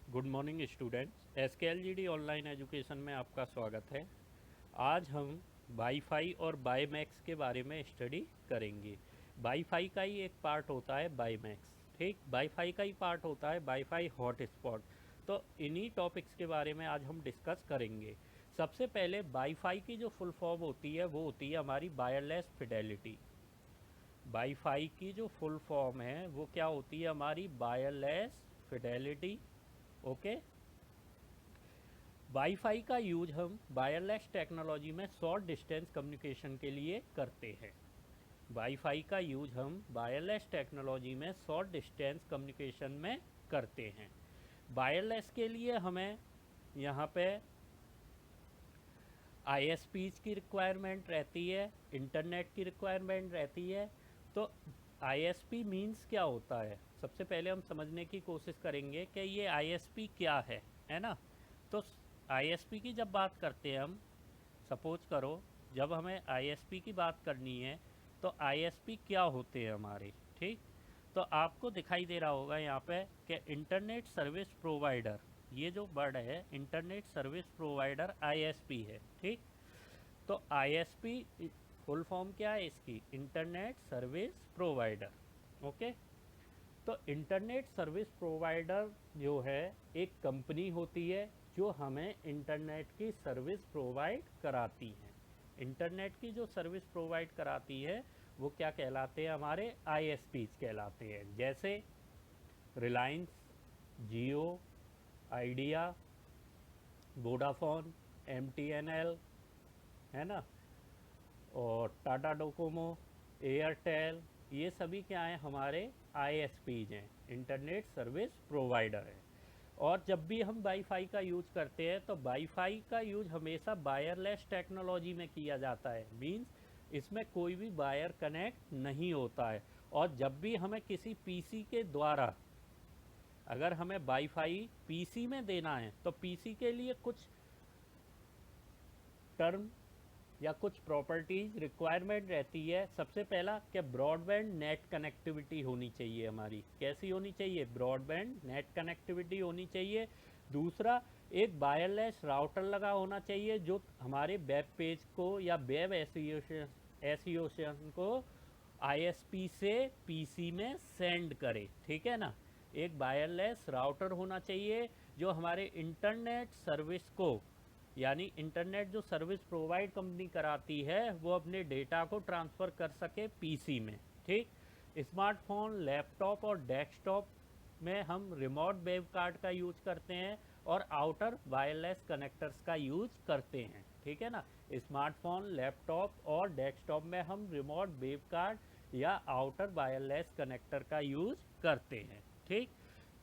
Good morning students. SKLGD online education में आपका स्वागत है। आज हम वाईफाई और बाईमैक्स के बारे में स्टडी करेंगे। वाईफाई का ही एक पार्ट होता है बाईमैक्स, ठीक। वाईफाई का ही पार्ट होता है वाईफाई हॉटस्पॉट। तो इन्हीं टॉपिक्स के बारे में आज हम डिस्कस करेंगे। सबसे पहले वाईफाई की जो फुल फॉर्म होती है वो होती है हमारी वायरलेस फिडेलिटी। वाईफाई की जो फुल फॉर्म है वो क्या होती है हमारी वायरलेस फिडेलिटी। ओके। वाईफाई का यूज हम वायरलेस टेक्नोलॉजी में शॉर्ट डिस्टेंस कम्युनिकेशन के लिए करते हैं। वाईफाई का यूज हम वायरलेस टेक्नोलॉजी में शॉर्ट डिस्टेंस कम्युनिकेशन में करते हैं। वायरलेस के लिए हमें यहाँ पे आईएसपीज की रिक्वायरमेंट रहती है, इंटरनेट की रिक्वायरमेंट रहती है। तो आईएसपी मीन्स क्या होता है, सबसे पहले हम समझने की कोशिश करेंगे कि ये आईएसपी क्या है ना। तो आईएसपी की जब बात करते हैं हम, सपोज करो जब हमें आईएसपी की बात करनी है तो आईएसपी क्या होते हैं हमारे, ठीक। तो आपको दिखाई दे रहा होगा यहाँ पे कि इंटरनेट सर्विस प्रोवाइडर, ये जो वर्ड है इंटरनेट सर्विस प्रोवाइडर आईएसपी है, ठीक। तो आईएसपी फुल फॉर्म क्या है इसकी, इंटरनेट सर्विस प्रोवाइडर। ओके। तो इंटरनेट सर्विस प्रोवाइडर जो है एक कंपनी होती है जो हमें इंटरनेट की सर्विस प्रोवाइड कराती है। इंटरनेट की जो सर्विस प्रोवाइड कराती है वो क्या कहलाते हैं, हमारे आईएसपीज कहलाते हैं। जैसे रिलायंस, जियो, आइडिया, वोडाफोन, एमटीएनएल, है ना, और टाटा डोकोमो, एयरटेल, ये सभी क्या हैं, हमारे आईएसपीज हैं, इंटरनेट सर्विस प्रोवाइडर हैं। और जब भी हम वाईफाई का यूज़ करते हैं तो वाईफाई का यूज़ हमेशा वायरलेस टेक्नोलॉजी में किया जाता है। मींस इसमें कोई भी वायर कनेक्ट नहीं होता है। और जब भी हमें किसी पीसी के द्वारा अगर हमें वाईफाई पीसी में देना है तो पीसी के लिए कुछ टर्म या कुछ प्रॉपर्टीज रिक्वायरमेंट रहती है। सबसे पहला कि ब्रॉडबैंड नेट कनेक्टिविटी होनी चाहिए हमारी। कैसी होनी चाहिए, ब्रॉडबैंड नेट कनेक्टिविटी होनी चाहिए। दूसरा, एक वायरलेस राउटर लगा होना चाहिए जो हमारे वेब पेज को या वेब एसोसिएशन को आईएसपी से पीसी में सेंड करे, ठीक है ना। एक वायरलेस राउटर होना चाहिए जो हमारे इंटरनेट सर्विस को, यानी इंटरनेट जो सर्विस प्रोवाइड कंपनी कराती है वो अपने डेटा को ट्रांसफ़र कर सके पीसी में, ठीक। स्मार्टफोन, लैपटॉप और डेस्कटॉप में हम रिमोट वेब कार्ड का यूज करते हैं और आउटर वायरलेस कनेक्टर्स का यूज करते हैं, ठीक है ना। स्मार्टफोन, लैपटॉप और डेस्कटॉप में हम रिमोट वेब कार्ड या आउटर वायरलेस कनेक्टर का यूज करते हैं, ठीक।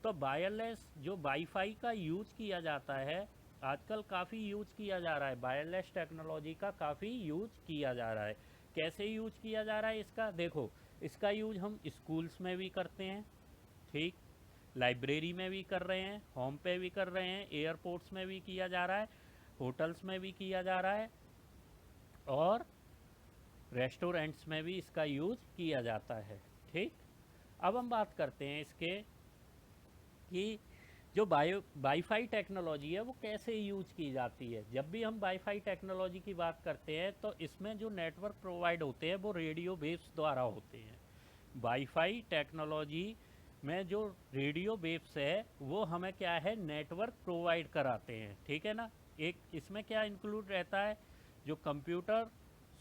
तो वायरलेस जो वाईफाई का यूज किया जाता है आजकल काफ़ी यूज किया जा रहा है, वायरलेस टेक्नोलॉजी का काफ़ी यूज किया जा रहा है। कैसे यूज किया जा रहा है इसका, देखो इसका यूज हम स्कूल्स में भी करते हैं, ठीक, लाइब्रेरी में भी कर रहे हैं, होम पे भी कर रहे हैं, एयरपोर्ट्स में भी किया जा रहा है, होटल्स में भी किया जा रहा है और रेस्टोरेंट्स में भी इसका यूज किया जाता है, ठीक। अब हम बात करते हैं इसके कि जो वाईफाई टेक्नोलॉजी है वो कैसे यूज की जाती है। जब भी हम वाईफाई टेक्नोलॉजी की बात करते हैं तो इसमें जो नेटवर्क प्रोवाइड होते हैं वो रेडियो वेव्स द्वारा होते हैं। वाईफाई टेक्नोलॉजी में जो रेडियो वेव्स है वो हमें क्या है, नेटवर्क प्रोवाइड कराते हैं, ठीक है ना। एक इसमें क्या इंक्लूड रहता है, जो computer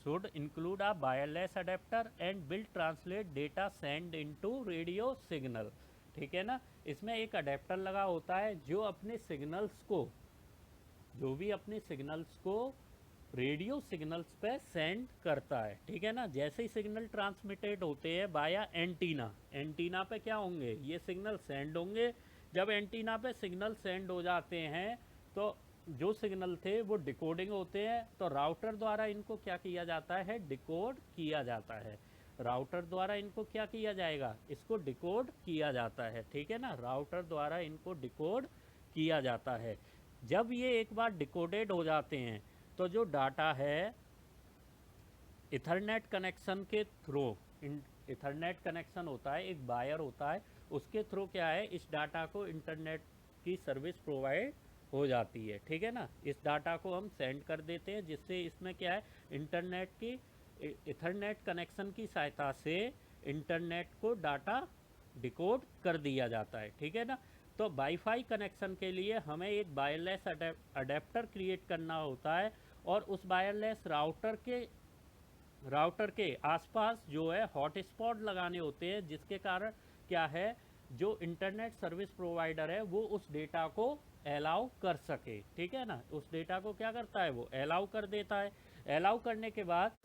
should include a wireless adapter and will translate data send into radio signal, ठीक है ना। इसमें एक अडेप्टर लगा होता है जो अपने सिग्नल्स को, जो भी अपने सिग्नल्स को रेडियो सिग्नल्स पे सेंड करता है, ठीक है ना। जैसे ही सिग्नल ट्रांसमिटेड होते हैं बाया एंटीना, एंटीना पे क्या होंगे, ये सिग्नल सेंड होंगे। जब एंटीना पे सिग्नल सेंड हो जाते हैं तो जो सिग्नल थे वो डिकोडिंग होते हैं, तो राउटर द्वारा इनको क्या किया जाता है, डिकोड किया जाता है। राउटर द्वारा इनको क्या किया जाएगा, इसको डिकोड किया जाता है, ठीक है ना। राउटर द्वारा इनको डिकोड किया जाता है। जब ये एक बार डिकोडेड हो जाते हैं तो जो डाटा है इथरनेट कनेक्शन के थ्रू, इथरनेट कनेक्शन होता है, एक वायर होता है, उसके थ्रू क्या है, इस डाटा को इंटरनेट की सर्विस प्रोवाइड हो जाती है, ठीक है ना। इस डाटा को हम सेंड कर देते हैं, जिससे इसमें क्या है, इंटरनेट की इथरनेट कनेक्शन की सहायता से इंटरनेट को डाटा डिकोड कर दिया जाता है, ठीक है ना। तो वाईफाई कनेक्शन के लिए हमें एक वायरलेस अडेप्टर क्रिएट करना होता है, और उस वायरलेस राउटर के आसपास जो है हॉटस्पॉट लगाने होते हैं, जिसके कारण क्या है, जो इंटरनेट सर्विस प्रोवाइडर है वो उस डेटा को अलाउ कर सके, ठीक है ना। उस डेटा को क्या करता है, वो अलाउ कर देता है। अलाउ करने के बाद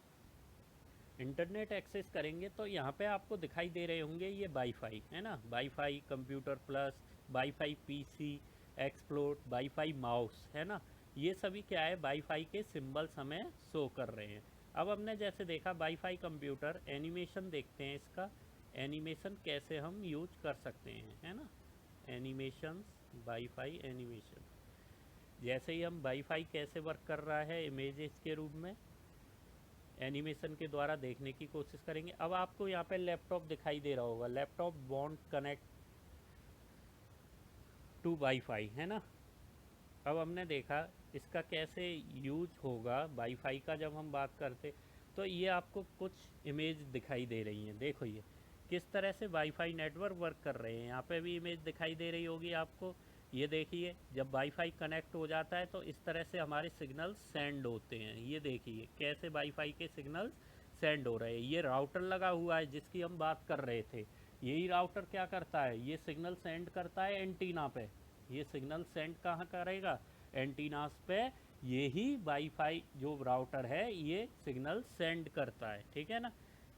इंटरनेट एक्सेस करेंगे तो यहाँ पे आपको दिखाई दे रहे होंगे ये वाईफाई, है ना। Wifi computer plus, wifi PC, explore, wifi mouse, है ना। ये सभी क्या है, वाईफाई के सिंबल्स हमें शो कर रहे हैं। अब हमने जैसे देखा वाईफाई कंप्यूटर, एनिमेशन देखते हैं इसका, एनिमेशन कैसे हम यूज कर सकते हैं, है ना। एनिमेशंस, वाईफाई एनिमेशन, जैसे ही हम वाईफाई कैसे वर्क कर रहा है इमेजेस के रूप में एनिमेशन के द्वारा देखने की कोशिश करेंगे। अब आपको यहाँ पे लैपटॉप दिखाई दे रहा होगा, laptop want connect to wifi, है ना। अब हमने देखा इसका कैसे यूज होगा वाईफाई का। जब हम बात करते तो ये आपको कुछ इमेज दिखाई दे रही हैं, देखो ये किस तरह से वाईफाई नेटवर्क वर्क कर रहे हैं। यहाँ पे भी इमेज दिखाई दे रही होगी आपको, ये देखिए जब वाईफाई कनेक्ट हो जाता है तो इस तरह से हमारे सिग्नल सेंड होते हैं। ये देखिए कैसे वाईफाई के सिग्नल सेंड हो रहे हैं। ये राउटर लगा हुआ है जिसकी हम बात कर रहे थे, यही राउटर क्या करता है, ये सिग्नल सेंड करता है एंटीना पे। ये सिग्नल सेंड कहाँ करेगा, एंटीनास पे। यही वाईफाई जो राउटर है ये सिग्नल सेंड करता है, ठीक है ना।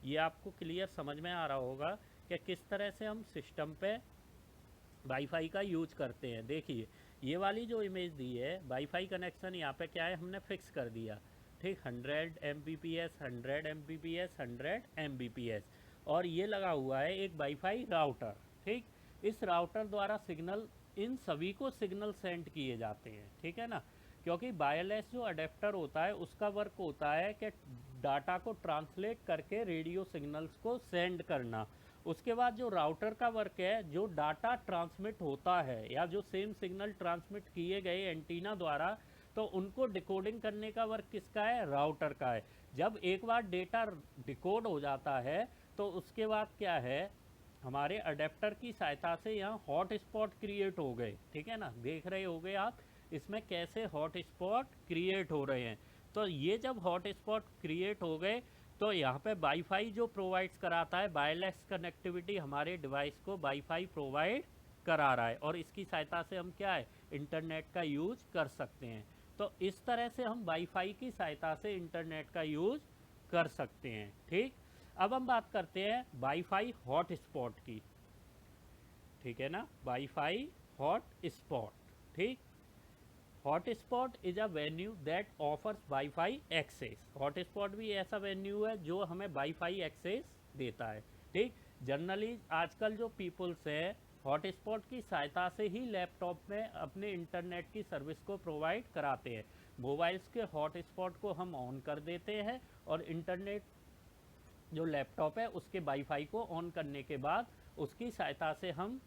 ये आपको क्लियर समझ में आ रहा होगा कि किस तरह से हम सिस्टम पे वाईफाई का यूज करते हैं। देखिए ये वाली जो इमेज दी है, वाईफाई कनेक्शन यहाँ पे क्या है, हमने फिक्स कर दिया, ठीक, 100 Mbps, 100 Mbps, 100 Mbps, और ये लगा हुआ है एक वाईफाई राउटर, ठीक। इस राउटर द्वारा सिग्नल, इन सभी को सिग्नल सेंड किए जाते हैं, ठीक है ना। क्योंकि वायरलेस जो अडेप्टर होता है उसका वर्क होता है कि डाटा को ट्रांसलेट करके रेडियो सिग्नल्स को सेंड करना। उसके बाद जो राउटर का वर्क है, जो डाटा ट्रांसमिट होता है या जो सेम सिग्नल ट्रांसमिट किए गए एंटीना द्वारा, तो उनको डिकोडिंग करने का वर्क किसका है, राउटर का है। जब एक बार डेटा डिकोड हो जाता है तो उसके बाद क्या है, हमारे अडेप्टर की सहायता से यहाँ हॉट स्पॉट क्रिएट हो गए, ठीक है ना। देख रहे होगे आप इसमें कैसे हॉट स्पॉट क्रिएट हो रहे हैं। तो ये जब हॉट स्पॉट क्रिएट हो गए तो यहाँ पे वाईफाई जो प्रोवाइड्स कराता है, वायरलेस कनेक्टिविटी हमारे डिवाइस को वाईफाई प्रोवाइड करा रहा है, और इसकी सहायता से हम क्या है, इंटरनेट का यूज कर सकते हैं। तो इस तरह से हम वाईफाई की सहायता से इंटरनेट का यूज कर सकते हैं, ठीक। अब हम बात करते हैं वाईफाई हॉट स्पॉट की, ठीक है ना। वाईफाई हॉट स्पॉट, ठीक। Hotspot is a venue that offers wifi access. Hotspot भी ऐसा वेन्यू है जो हमें वाईफाई एक्सेस देता है, ठीक। जनरली आजकल जो पीपल्स है हॉटस्पॉट की सहायता से ही लैपटॉप में अपने इंटरनेट की सर्विस को प्रोवाइड कराते हैं। मोबाइल्स के हॉटस्पॉट को हम ऑन कर देते हैं और इंटरनेट जो लैपटॉप है उसके वाईफाई को ऑन करने के बाद उसकी सहायता से हम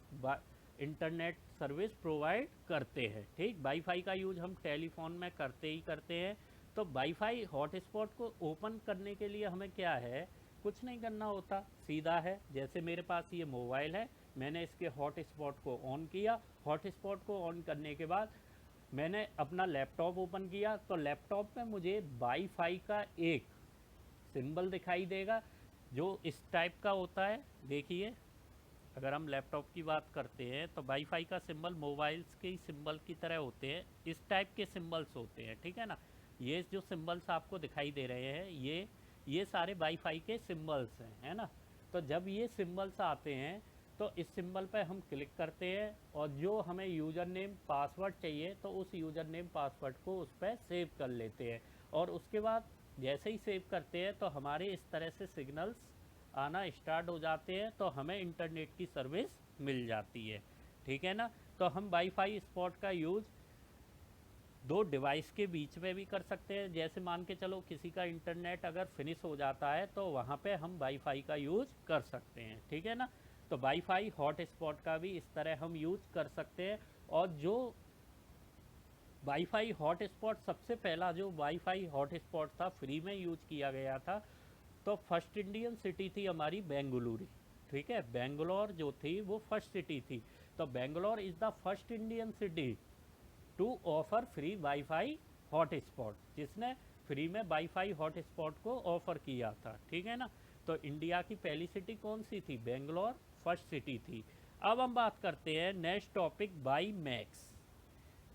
इंटरनेट सर्विस प्रोवाइड करते हैं, ठीक। वाईफाई का यूज हम टेलीफोन में करते ही करते हैं। तो वाईफाई हॉटस्पॉट को ओपन करने के लिए हमें क्या है, कुछ नहीं करना होता, सीधा है। जैसे मेरे पास ये मोबाइल है, मैंने इसके हॉटस्पॉट को ऑन किया। हॉटस्पॉट को ऑन करने के बाद मैंने अपना लैपटॉप ओपन किया, तो लैपटॉप में मुझे वाईफाई का एक सिंबल दिखाई देगा जो इस टाइप का होता है। देखिए अगर हम लैपटॉप की बात करते हैं तो वाईफाई का सिंबल मोबाइल्स के सिंबल की तरह होते हैं, इस टाइप के सिंबल्स होते हैं, ठीक है ना। ये जो सिंबल्स आपको दिखाई दे रहे हैं ये सारे वाईफाई के सिंबल्स हैं, है ना। तो जब ये सिंबल्स आते हैं तो इस सिंबल पर हम क्लिक करते हैं, और जो हमें यूज़र नेम पासवर्ड चाहिए तो उस यूज़र नेम पासवर्ड को उस पर सेव कर लेते हैं। और उसके बाद जैसे ही सेव करते हैं तो हमारे इस तरह से सिग्नल्स आना स्टार्ट हो जाते हैं, तो हमें इंटरनेट की सर्विस मिल जाती है, ठीक है ना। तो हम वाईफाई स्पॉट का यूज़ दो डिवाइस के बीच में भी कर सकते हैं। जैसे मान के चलो किसी का इंटरनेट अगर फिनिश हो जाता है तो वहाँ पे हम वाईफाई का यूज़ कर सकते हैं, ठीक है ना। तो वाईफाई हॉट स्पॉट का भी इस तरह हम यूज़ कर सकते हैं। और जो वाईफाई हॉटस्पॉट, सबसे पहला जो वाईफाई हॉटस्पॉट था फ्री में यूज किया गया था, तो फर्स्ट इंडियन सिटी थी हमारी बेंगलुरु। ठीक है, बेंगलोर जो थी वो फर्स्ट सिटी थी। तो Bangalore is the first Indian city to offer free wifi hotspot, जिसने फ्री में वाईफाई हॉटस्पॉट को ऑफर किया था। ठीक है ना। तो इंडिया की पहली सिटी कौन सी थी? बेंगलोर फर्स्ट सिटी थी। अब हम बात करते हैं next topic, by max.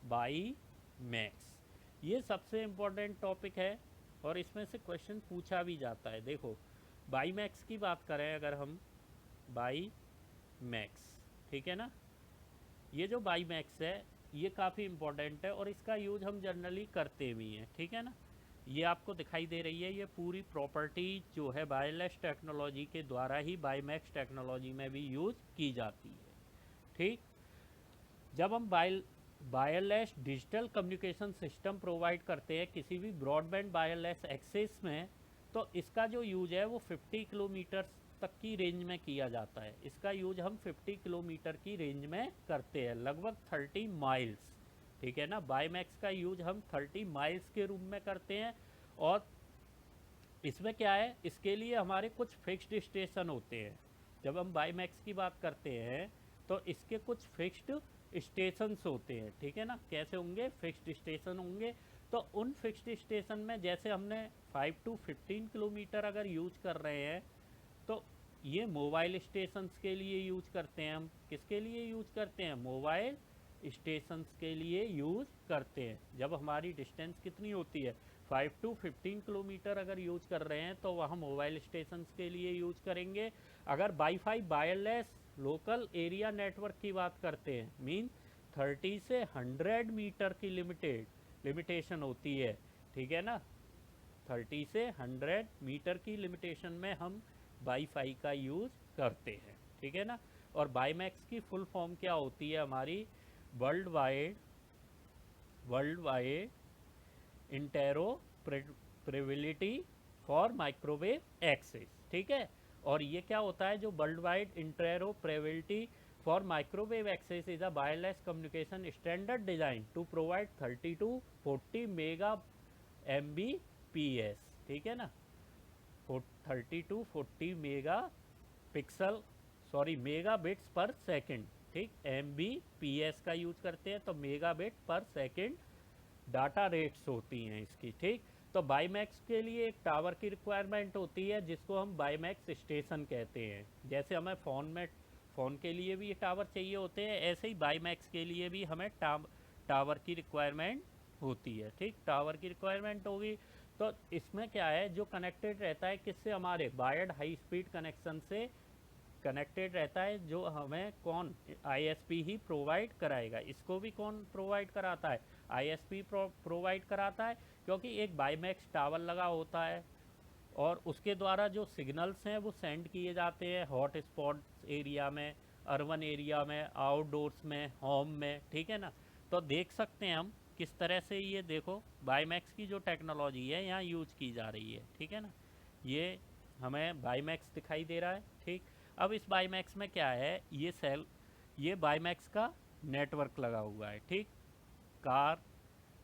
By max ये सबसे इम्पोर्टेंट टॉपिक है और इसमें से क्वेश्चन पूछा भी जाता है। देखो, बाई मैक्स की बात करें अगर हम, बाई मैक्स, ठीक है ना, ये जो बाई मैक्स है ये काफ़ी इम्पोर्टेंट है और इसका यूज हम जनरली करते भी हैं। ठीक है ना। ये आपको दिखाई दे रही है, ये पूरी प्रॉपर्टी जो है वायरलेस टेक्नोलॉजी के द्वारा ही बाई मैक्स टेक्नोलॉजी में भी यूज की जाती है। ठीक, जब हम wireless digital communication system provide करते हैं किसी भी ब्रॉडबैंड वायरलेस एक्सेस में, तो इसका जो यूज है वो 50 किलोमीटर तक की रेंज में किया जाता है। इसका यूज हम 50 किलोमीटर की रेंज में करते हैं, लगभग 30 माइल्स। ठीक है ना, बाईमैक्स का यूज हम 30 माइल्स के रूप में करते हैं। और इसमें क्या है, इसके लिए हमारे कुछ फिक्स्ड स्टेशन होते हैं। जब हम बाईमैक्स की बात करते हैं तो इसके कुछ फिक्स्ड स्टेशंस होते हैं। ठीक है ना, कैसे होंगे? फिक्स्ड स्टेशन होंगे। तो उन फिक्स्ड स्टेशन में जैसे हमने 5 to 15 किलोमीटर अगर यूज कर रहे हैं, तो ये मोबाइल स्टेशंस के लिए यूज करते हैं। हम किसके लिए यूज करते हैं? मोबाइल स्टेशंस के लिए यूज करते हैं। जब हमारी डिस्टेंस कितनी होती है, 5 to 15 किलोमीटर अगर यूज कर रहे हैं, तो वहाँ मोबाइल स्टेशंस के लिए यूज करेंगे। अगर wifi wireless local area network की बात करते हैं, मीन 30 से 100 मीटर की लिमिटेशन होती है। ठीक है ना, 30 से 100 मीटर की लिमिटेशन में हम वाईफाई का यूज करते हैं। ठीक है ना। और बाईमैक्स की फुल फॉर्म क्या होती है हमारी? World wide interoperability for microwave access. ठीक है। और ये क्या होता है? जो world wide interoperability for microwave access is a wireless communication standard design to provide 30 to 40 mega Mbps। ठीक है ना, 30 to 40 mega pixel, sorry, mega bits per second. ठीक, Mbps का यूज करते हैं, तो mega bit per second data rates होती हैं इसकी। ठीक, तो बाईमैक्स के लिए एक टावर की रिक्वायरमेंट होती है जिसको हम बाईमैक्स स्टेशन कहते हैं। जैसे हमें फ़ोन के लिए भी टावर चाहिए होते हैं, ऐसे ही बाईमैक्स के लिए भी हमें टावर की रिक्वायरमेंट होती है। ठीक, टावर की रिक्वायरमेंट होगी तो इसमें क्या है, जो कनेक्टेड रहता है किससे? हमारे वायर्ड हाई स्पीड कनेक्शन से कनेक्टेड रहता है, जो हमें कौन? आईएसपी ही प्रोवाइड कराएगा। इसको भी कौन प्रोवाइड कराता है? आईएसपी प्रोवाइड कराता है, क्योंकि एक बाईमैक्स टावर लगा होता है और उसके द्वारा जो सिग्नल्स हैं वो सेंड किए जाते हैं हॉट स्पॉट एरिया में, अर्बन एरिया में, आउटडोर्स में, होम में। ठीक है ना। तो देख सकते हैं हम किस तरह से, ये देखो बाईमैक्स की जो टेक्नोलॉजी है यहाँ यूज की जा रही है। ठीक है ना, ये हमें बाईमैक्स दिखाई दे रहा है। ठीक, अब इस बाईमैक्स में क्या है, ये बाईमैक्स का नेटवर्क लगा हुआ है। ठीक, कार,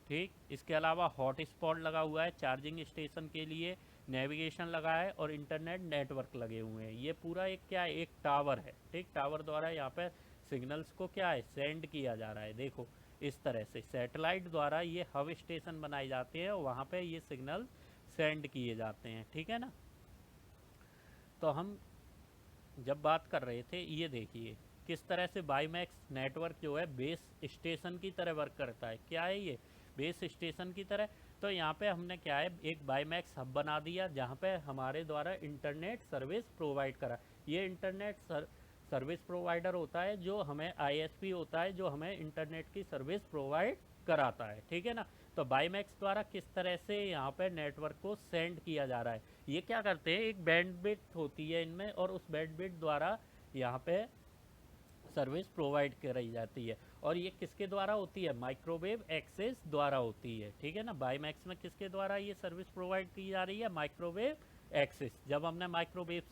ठीक, इसके अलावा हॉट स्पॉट लगा हुआ है चार्जिंग स्टेशन के लिए, नेविगेशन लगा है और इंटरनेट नेटवर्क लगे हुए हैं। ये पूरा एक क्या है? एक टावर है। ठीक, टावर द्वारा यहाँ पे सिग्नल्स को क्या है? सेंड किया जा रहा है। देखो इस तरह से सैटेलाइट द्वारा ये हब स्टेशन बनाए जाते हैं और वहाँ पे ये सिग्नल सेंड किए जाते हैं। ठीक है ना। तो हम जब बात कर रहे थे, ये देखिए किस तरह से बाईमैक्स नेटवर्क जो है बेस स्टेशन की तरह वर्क करता है। क्या है ये? बेस स्टेशन की तरह। तो यहाँ पे हमने क्या है, एक बाईमैक्स हब बना दिया जहाँ पे हमारे द्वारा इंटरनेट सर्विस प्रोवाइड करा। ये इंटरनेट सर्विस प्रोवाइडर होता है, जो हमें आईएसपी होता है, जो हमें इंटरनेट की सर्विस प्रोवाइड कराता है। ठीक है ना। तो बाईमैक्स द्वारा किस तरह से यहाँ पे नेटवर्क को सेंड किया जा रहा है, ये क्या करते हैं, एक बैंडविड्थ होती है इनमें और उस बैंडविड्थ द्वारा यहाँ पे सर्विस प्रोवाइड कराई जाती है। और ये किसके द्वारा होती है? माइक्रोवेव एक्सेस द्वारा होती है। ठीक है ना, बाईमैक्स में किसके द्वारा ये सर्विस प्रोवाइड की जा रही है? Microwave access. जब हमने माइक्रोवेव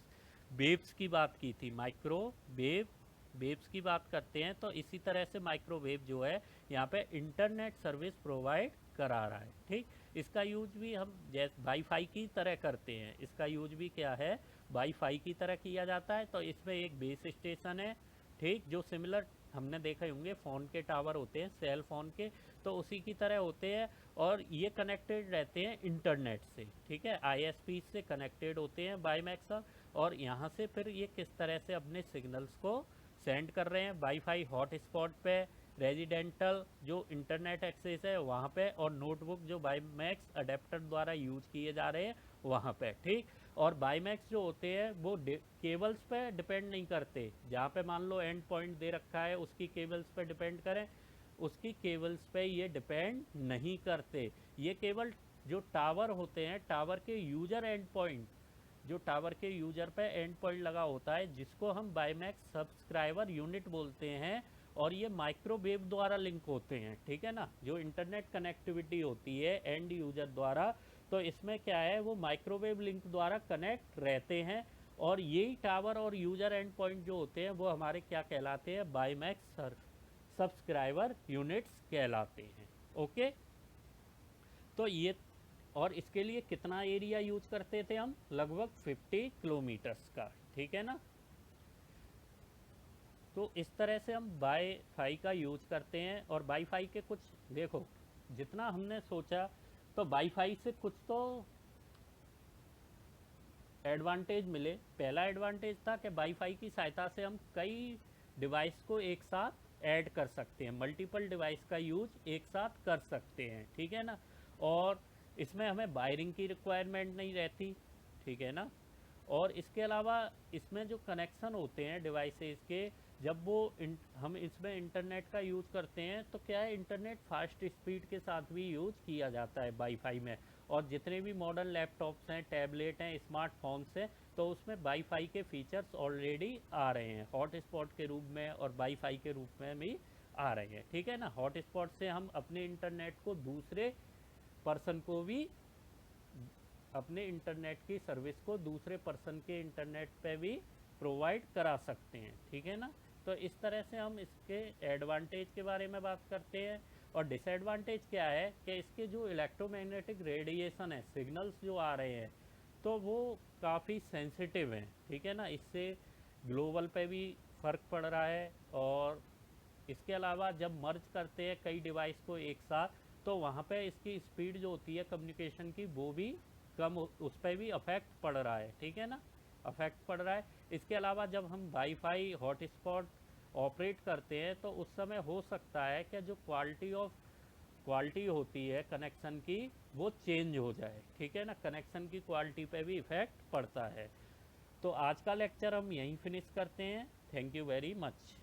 वेव्स की बात की थी, माइक्रोवेव वेव्स की बात करते हैं, तो इसी तरह से माइक्रोवेव जो है यहाँ पे इंटरनेट सर्विस प्रोवाइड करा रहा है। ठीक, इसका यूज भी हम जैसे वाईफाई की तरह करते हैं। इसका यूज भी क्या है, वाईफाई की तरह किया जाता है। तो इसमें एक बेस स्टेशन है, ठीक, जो सिमिलर हमने देखे होंगे फ़ोन के टावर होते हैं सेल फ़ोन के, तो उसी की तरह होते हैं। और ये कनेक्टेड रहते हैं इंटरनेट से, ठीक है, आईएसपी से कनेक्टेड होते हैं बाईमैक्स। और यहाँ से फिर ये किस तरह से अपने सिग्नल्स को सेंड कर रहे हैं वाईफाई हॉटस्पॉट पे, रेजिडेंटल जो इंटरनेट एक्सेस है वहाँ पे, और नोटबुक जो बाईमैक्स अडेप्टर द्वारा यूज किए जा रहे हैं वहाँ पे। ठीक, और बाईमैक्स जो होते हैं वो केबल्स पे डिपेंड नहीं करते। जहाँ पे मान लो एंड पॉइंट दे रखा है उसकी केबल्स पे डिपेंड करें, उसकी केबल्स पे ये डिपेंड नहीं करते। ये केवल जो टावर होते हैं, टावर के यूजर एंड पॉइंट, जो टावर के यूजर पे एंड पॉइंट लगा होता है, जिसको हम बाईमैक्स सब्सक्राइबर यूनिट बोलते हैं, और ये माइक्रोवेव द्वारा लिंक होते हैं। ठीक है ना, जो इंटरनेट कनेक्टिविटी होती है एंड यूजर द्वारा, तो इसमें क्या है, वो माइक्रोवेव लिंक द्वारा कनेक्ट रहते हैं। और यही टावर और यूजर एंड पॉइंट जो होते हैं वो हमारे क्या कहलाते हैं, बाईमैक्स सब्सक्राइबर यूनिट्स कहलाते हैं। ओके, तो ये, और इसके लिए कितना एरिया यूज करते थे हम, लगभग 50 किलोमीटर्स का। ठीक है ना, तो इस तरह से हम वाईफाई का यूज करते हैं। और वाईफाई के कुछ देखो, जितना हमने सोचा, तो वाईफाई से कुछ तो एडवांटेज मिले। पहला एडवांटेज था कि वाईफाई की सहायता से हम कई डिवाइस को एक साथ ऐड कर सकते हैं, मल्टीपल डिवाइस का यूज एक साथ कर सकते हैं। ठीक है ना, और इसमें हमें वायरिंग की रिक्वायरमेंट नहीं रहती। ठीक है ना, और इसके अलावा इसमें जो कनेक्शन होते हैं डिवाइसेस के, जब वो हम इसमें इंटरनेट का यूज़ करते हैं, तो क्या है, इंटरनेट फास्ट स्पीड के साथ भी यूज़ किया जाता है वाईफाई में। और जितने भी मॉडर्न लैपटॉप्स हैं, टैबलेट हैं, स्मार्टफोन्स हैं, तो उसमें वाईफाई के फीचर्स ऑलरेडी आ रहे हैं हॉटस्पॉट के रूप में, और वाईफाई के रूप में भी आ रहे हैं। ठीक है ना, हॉटस्पॉट से हम अपने इंटरनेट को दूसरे पर्सन को भी, अपने इंटरनेट की सर्विस को दूसरे पर्सन के इंटरनेट पे भी प्रोवाइड करा सकते हैं। ठीक है ना, तो इस तरह से हम इसके एडवांटेज के बारे में बात करते हैं। और डिसएडवांटेज क्या है कि इसके जो इलेक्ट्रोमैग्नेटिक रेडिएशन है, सिग्नल्स जो आ रहे हैं, तो वो काफ़ी सेंसिटिव हैं। ठीक है ना, इससे ग्लोबल पे भी फ़र्क पड़ रहा है। और इसके अलावा जब मर्ज करते हैं कई डिवाइस को एक साथ, तो वहाँ पे इसकी स्पीड जो होती है कम्युनिकेशन की, वो भी कम, उस पर भी अफेक्ट पड़ रहा है। ठीक है ना, अफेक्ट पड़ रहा है। इसके अलावा जब हम वाईफाई हॉटस्पॉट ऑपरेट करते हैं, तो उस समय हो सकता है कि जो क्वालिटी होती है कनेक्शन की, वो चेंज हो जाए। ठीक है ना, कनेक्शन की क्वालिटी पे भी इफ़ेक्ट पड़ता है। तो आज का लेक्चर हम यहीं फिनिश करते हैं। Thank you very much.